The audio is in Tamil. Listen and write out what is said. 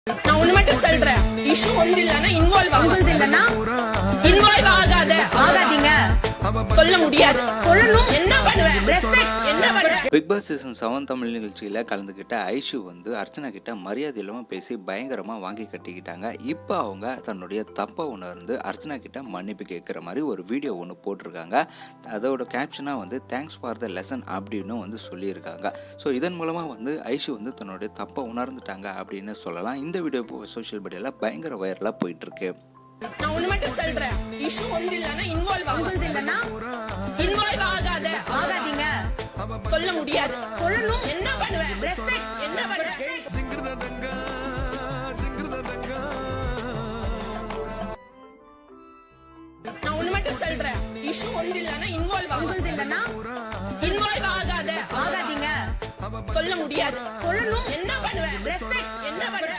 நான் ஒண்ணு மட்டும் சொல்றேன், இஷ்யூ ஒன்று இல்லன்னா இன்வால்வ் ஆகாதீங்க. சொல்ல முடியாது, சொல்லணும். என்ன பண்ணுவேன்? ரெஸ்பெக்ட் என்ன பண்ணுவேன்? பிக் பாஸ் சீசன் 7 தமிழ் நிகழ்ச்சியில் கலந்துக்கிட்ட ஐஷு வந்து அர்ச்சனா கிட்ட மரியாதை இல்லாமல் பேசி பயங்கரமாக வாங்கி கட்டிக்கிட்டாங்க. இப்போ அவங்க தன்னுடைய தப்பை உணர்ந்து அர்ச்சனா கிட்ட மன்னிப்பு கேட்குற மாதிரி ஒரு வீடியோ ஒன்று போட்டிருக்காங்க. அதோட கேப்ஷனாக வந்து தேங்க்ஸ் ஃபார் த லெசன் அப்படின்னு வந்து சொல்லியிருக்காங்க. ஸோ இதன் மூலமாக வந்து ஐஷு வந்து தன்னுடைய தப்பை உணர்ந்துட்டாங்க அப்படின்னு சொல்லலாம். இந்த வீடியோ சோஷியல் மீடியாவில் பயங்கர வைரலாக போயிட்டுருக்கு. நான் ஒண்ணு மட்டும் சொல்றேன், இஷ்யூ ஒன்று இல்லன்னா இன்வால்வ் ஆகாதீங்க. சொல்ல முடியாது, சொல்லணும். என்ன பண்ணுவேன்? ரெஸ்பெக்ட் என்ன பண்ணுவேன்? நான் ஒண்ணு மட்டும் சொல்றேன், இஷ்யூ ஒன்று இல்லன்னா இன்வால்வ் ஆகாதீங்க. சொல்ல முடியாது, சொல்லணும். என்ன பண்ணுவேன்? ரெஸ்பெக்ட் என்ன பண்ணுவேன்?